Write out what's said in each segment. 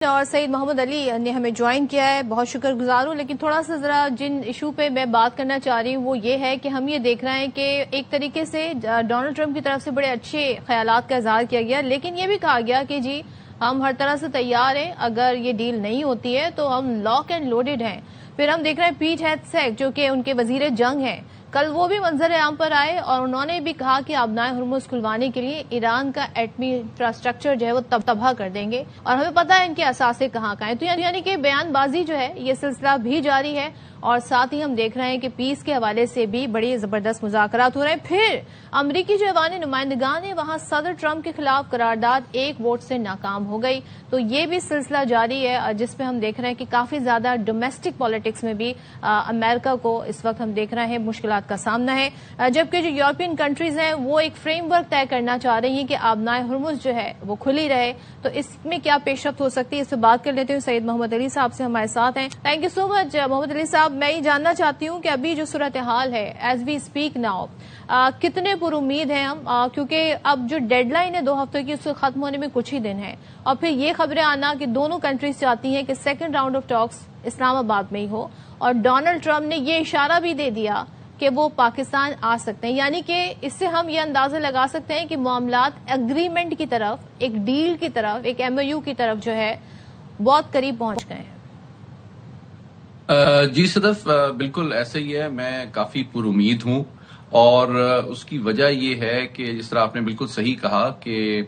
اور سعید محمد علی نے ہمیں جوائن کیا ہے، بہت شکر گزار ہوں. لیکن تھوڑا سا ذرا جن ایشو پہ میں بات کرنا چاہ رہی ہوں وہ یہ ہے کہ ہم یہ دیکھ رہے ہیں کہ ایک طریقے سے ڈونلڈ ٹرمپ کی طرف سے بڑے اچھے خیالات کا اظہار کیا گیا، لیکن یہ بھی کہا گیا کہ جی ہم ہر طرح سے تیار ہیں، اگر یہ ڈیل نہیں ہوتی ہے تو ہم لاک اینڈ لوڈڈ ہیں. پھر ہم دیکھ رہے ہیں پیٹ ہیگسیت جو کہ ان کے وزیر جنگ ہیں، کل وہ بھی منظر عام پر آئے اور انہوں نے بھی کہا کہ آبنائے ہرمز کھلوانے کے لیے ایران کا ایٹمی انفراسٹرکچر جو ہے وہ تباہ کر دیں گے، اور ہمیں پتہ ہے ان کے اثاثے کہاں ہیں. تو یعنی کہ بیان بازی جو ہے یہ سلسلہ بھی جاری ہے، اور ساتھ ہی ہم دیکھ رہے ہیں کہ پیس کے حوالے سے بھی بڑی زبردست مذاکرات ہو رہے ہیں. پھر امریکی جو ایوان نمائندگان ہے وہاں صدر ٹرمپ کے خلاف قرارداد ایک ووٹ سے ناکام ہو گئی. تو یہ بھی سلسلہ جاری ہے جس پہ ہم دیکھ رہے ہیں کہ کافی زیادہ ڈومیسٹک پالیٹکس میں بھی امریکہ کو اس وقت ہم دیکھ رہے ہیں مشکلات کا سامنا ہے، جبکہ جو یورپین کنٹریز ہیں وہ ایک فریم ورک طے کرنا چاہ رہی ہیں کہ آبنائے ہرمز جو ہے وہ کھلی رہے. تو اس میں کیا پیش رفت ہو سکتی ہے، اس پہ بات کر لیتے ہیں. سعید محمد علی صاحب سے ہمارے ساتھ ہیں. تھینک یو سو مچ محمد علی صاحب. میں یہ جاننا چاہتی ہوں کہ ابھی جو صورتحال ہے ایز وی اسپیک ناؤ کتنے پر امید ہیں ہم، کیونکہ اب جو ڈیڈ لائن ہے 2 ہفتوں کی اس سے ختم ہونے میں کچھ ہی دن ہے، اور پھر یہ خبریں آنا کہ دونوں کنٹریز چاہتی ہیں کہ سیکنڈ راؤنڈ آف ٹاکس اسلام آباد میں ہی ہو، اور ڈونلڈ ٹرمپ نے یہ اشارہ بھی دے دیا کہ وہ پاکستان آ سکتے ہیں. یعنی کہ اس سے ہم یہ اندازہ لگا سکتے ہیں کہ معاملات اگریمنٹ کی طرف، ایک ڈیل کی طرف، ایک ایم او یو کی طرف جو ہے بہت قریب پہنچ گئے ہیں. جی صدف، بالکل ایسا ہی ہے. میں کافی پر امید ہوں، اور اس کی وجہ یہ ہے کہ جس طرح آپ نے بالکل صحیح کہا کہ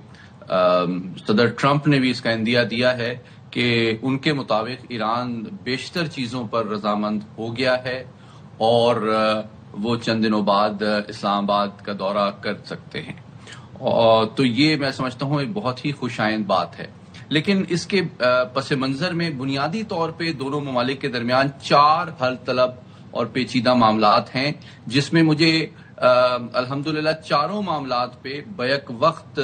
صدر ٹرمپ نے بھی اس کا اندیہ دیا ہے کہ ان کے مطابق ایران بیشتر چیزوں پر رضامند ہو گیا ہے، اور وہ چند دنوں بعد اسلام آباد کا دورہ کر سکتے ہیں. تو یہ میں سمجھتا ہوں ایک بہت ہی خوش آئند بات ہے. لیکن اس کے پس منظر میں بنیادی طور پہ دونوں ممالک کے درمیان 4 حل طلب اور پیچیدہ معاملات ہیں، جس میں مجھے الحمدللہ چاروں معاملات پہ بیک وقت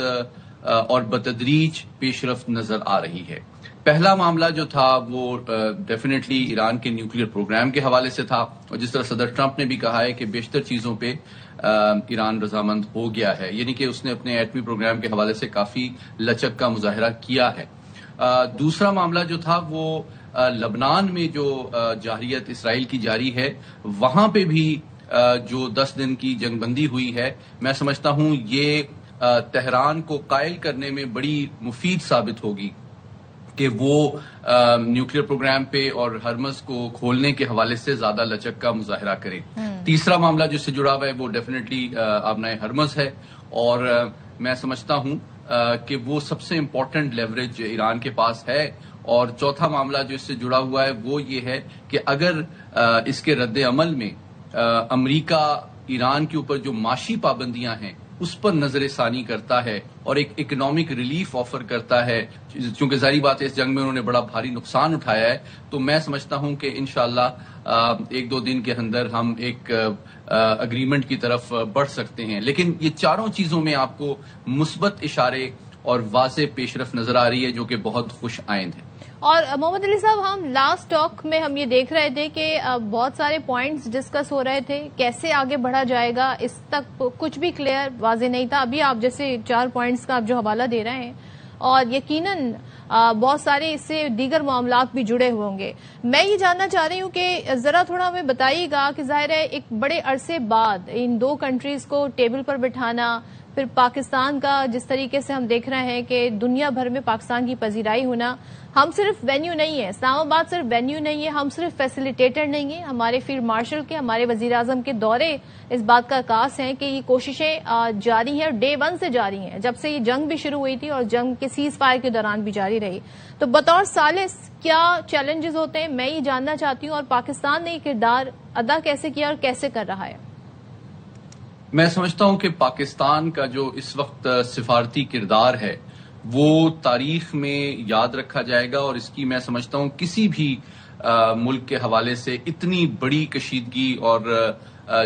اور بتدریج پیش رفت نظر آ رہی ہے. پہلا معاملہ جو تھا وہ ڈیفینیٹلی ایران کے نیوکلیر پروگرام کے حوالے سے تھا، اور جس طرح صدر ٹرمپ نے بھی کہا ہے کہ بیشتر چیزوں پہ ایران رضامند ہو گیا ہے، یعنی کہ اس نے اپنے ایٹمی پروگرام کے حوالے سے کافی لچک کا مظاہرہ کیا ہے. دوسرا معاملہ جو تھا وہ لبنان میں جو جارحیت اسرائیل کی جاری ہے، وہاں پہ بھی جو 10 دن کی جنگ بندی ہوئی ہے، میں سمجھتا ہوں یہ تہران کو قائل کرنے میں بڑی مفید ثابت ہوگی کہ وہ نیوکلیر پروگرام پہ اور ہرمز کو کھولنے کے حوالے سے زیادہ لچک کا مظاہرہ کرے. تیسرا معاملہ جس سے جڑا ہوا ہے وہ ڈیفینیٹلی آبنائے ہرمز ہے، اور میں سمجھتا ہوں کہ وہ سب سے امپورٹنٹ لیوریج ایران کے پاس ہے. اور چوتھا معاملہ جو اس سے جڑا ہوا ہے وہ یہ ہے کہ اگر اس کے رد عمل میں امریکہ ایران کے اوپر جو معاشی پابندیاں ہیں اس پر نظر ثانی کرتا ہے اور ایک اکنامک ریلیف آفر کرتا ہے، چونکہ ظاہری بات ہے اس جنگ میں انہوں نے بڑا بھاری نقصان اٹھایا ہے، تو میں سمجھتا ہوں کہ انشاءاللہ 1-2 دن کے اندر ہم ایک اگریمنٹ کی طرف بڑھ سکتے ہیں. لیکن یہ چاروں چیزوں میں آپ کو مثبت اشارے اور واضح پیش رفت نظر آ رہی ہے، جو کہ بہت خوش آئند ہے. اور محمد علی صاحب، ہم لاسٹ ٹاک میں ہم یہ دیکھ رہے تھے کہ بہت سارے پوائنٹس ڈسکس ہو رہے تھے، کیسے آگے بڑھا جائے گا اس تک کچھ بھی کلیئر واضح نہیں تھا. ابھی آپ جیسے 4 پوائنٹس کا آپ جو حوالہ دے رہے ہیں، اور یقیناً بہت سارے اس سے دیگر معاملات بھی جڑے ہوئے ہوں گے. میں یہ جاننا چاہ رہی ہوں کہ ذرا تھوڑا ہمیں بتائیے گا کہ ظاہر ہے ایک بڑے عرصے بعد ان 2 کنٹریز کو ٹیبل پر بٹھانا، پھر پاکستان کا جس طریقے سے ہم دیکھ رہے ہیں کہ دنیا بھر میں پاکستان کی پذیرائی ہونا، ہم صرف وینیو نہیں ہے، اسلام آباد صرف وینیو نہیں ہے، ہم صرف فیسیلیٹیٹر نہیں ہیں. ہمارے فیلڈ مارشل کے، ہمارے وزیر اعظم کے دورے اس بات کا عکاس ہیں کہ یہ کوششیں جاری ہیں، اور ڈے 1 سے جاری ہیں، جب سے یہ جنگ بھی شروع ہوئی تھی اور جنگ کے سیز فائر کے دوران بھی جاری رہی. تو بطور ثالث کیا چیلنجز ہوتے ہیں، میں یہ جاننا چاہتی ہوں، اور پاکستان نے یہ کردار ادا کیسے کیا اور کیسے کر رہا ہے؟ میں سمجھتا ہوں کہ پاکستان کا جو اس وقت سفارتی کردار ہے وہ تاریخ میں یاد رکھا جائے گا، اور اس کی میں سمجھتا ہوں کسی بھی ملک کے حوالے سے اتنی بڑی کشیدگی اور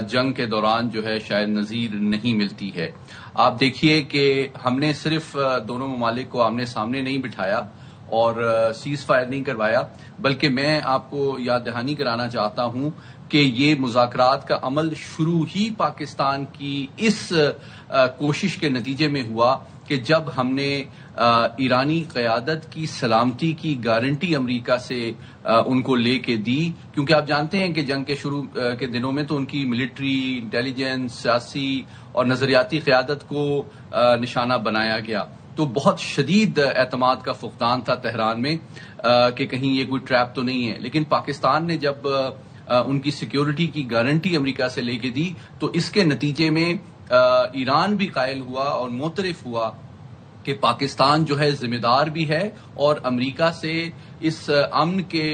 جنگ کے دوران جو ہے شاید نظیر نہیں ملتی ہے. آپ دیکھیے کہ ہم نے صرف دونوں ممالک کو آمنے سامنے نہیں بٹھایا، اور سیز فائر نہیں کروایا، بلکہ میں آپ کو یاد دہانی کرانا چاہتا ہوں کہ یہ مذاکرات کا عمل شروع ہی پاکستان کی اس کوشش کے نتیجے میں ہوا کہ جب ہم نے ایرانی قیادت کی سلامتی کی گارنٹی امریکہ سے ان کو لے کے دی، کیونکہ آپ جانتے ہیں کہ جنگ کے شروع کے دنوں میں تو ان کی ملٹری، انٹیلیجنس، سیاسی اور نظریاتی قیادت کو نشانہ بنایا گیا، تو بہت شدید اعتماد کا فقدان تھا تہران میں کہ کہیں یہ کوئی ٹریپ تو نہیں ہے۔ لیکن پاکستان نے جب ان کی سیکیورٹی کی گارنٹی امریکہ سے لے کے دی تو اس کے نتیجے میں ایران بھی قائل ہوا اور معترف ہوا کہ پاکستان جو ہے ذمہ دار بھی ہے اور امریکہ سے اس امن کے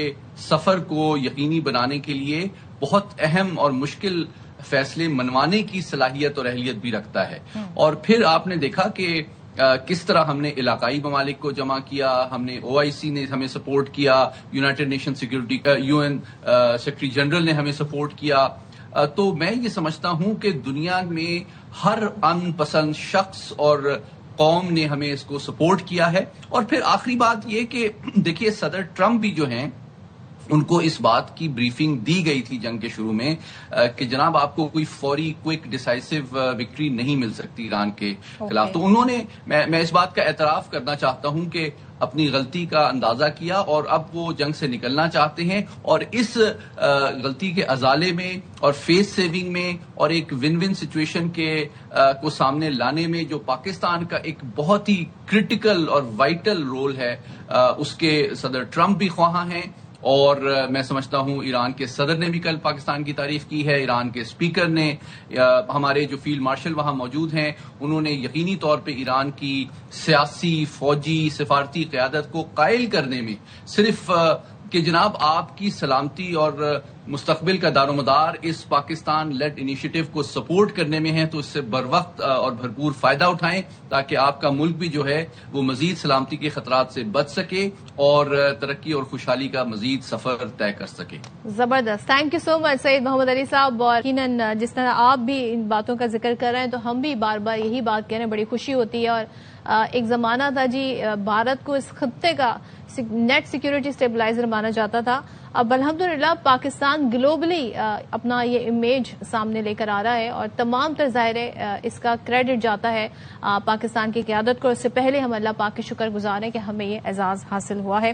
سفر کو یقینی بنانے کے لیے بہت اہم اور مشکل فیصلے منوانے کی صلاحیت اور اہلیت بھی رکھتا ہے۔ اور پھر آپ نے دیکھا کہ کس طرح ہم نے علاقائی ممالک کو جمع کیا، ہم نے OIC نے ہمیں سپورٹ کیا، United nation security UN secretary general نے ہمیں سپورٹ کیا۔ تو میں یہ سمجھتا ہوں کہ دنیا میں ہر امن پسند شخص اور قوم نے ہمیں اس کو سپورٹ کیا ہے۔ اور پھر آخری بات یہ کہ دیکھیے صدر ٹرمپ بھی جو ہیں ان کو اس بات کی بریفنگ دی گئی تھی جنگ کے شروع میں کہ جناب آپ کو کوئی فوری کوئک ڈیسائسو وکٹری نہیں مل سکتی ایران کے خلاف۔ تو انہوں نے میں اس بات کا اعتراف کرنا چاہتا ہوں کہ اپنی غلطی کا اندازہ کیا اور اب وہ جنگ سے نکلنا چاہتے ہیں، اور اس غلطی کے ازالے میں اور فیس سیونگ میں اور ایک ون ون سچویشن کے کو سامنے لانے میں جو پاکستان کا ایک بہت ہی کرٹیکل اور وائٹل رول ہے اس کے صدر ٹرمپ بھی خواہاں ہیں۔ اور میں سمجھتا ہوں ایران کے صدر نے بھی کل پاکستان کی تعریف کی ہے، ایران کے اسپیکر نے، ہمارے جو فیلڈ مارشل وہاں موجود ہیں انہوں نے یقینی طور پہ ایران کی سیاسی، فوجی، سفارتی قیادت کو قائل کرنے میں صرف کہ جناب آپ کی سلامتی اور مستقبل کا دار و مدار اس پاکستان لیڈ انیشیٹو کو سپورٹ کرنے میں ہے، تو اس سے بر وقت اور بھرپور فائدہ اٹھائیں تاکہ آپ کا ملک بھی جو ہے وہ مزید سلامتی کے خطرات سے بچ سکے اور ترقی اور خوشحالی کا مزید سفر طے کر سکے۔ زبردست، تھینک یو سو مچ سید محمد علی صاحب۔ اور یقیناً جس طرح آپ بھی ان باتوں کا ذکر کر رہے ہیں تو ہم بھی بار بار یہی بات کہہ رہے ہیں، بڑی خوشی ہوتی ہے۔ اور ایک زمانہ تھا جی بھارت کو اس خطے کا نیٹ سیکیورٹی اسٹیبلائزر مانا جاتا تھا، اب الحمدللہ پاکستان گلوبلی اپنا یہ امیج سامنے لے کر آ رہا ہے، اور تمام تر ظاہر اس کا کریڈٹ جاتا ہے پاکستان کی قیادت کو۔ اس سے پہلے ہم اللہ پاک کے شکر گزار ہیں کہ ہمیں یہ اعزاز حاصل ہوا ہے۔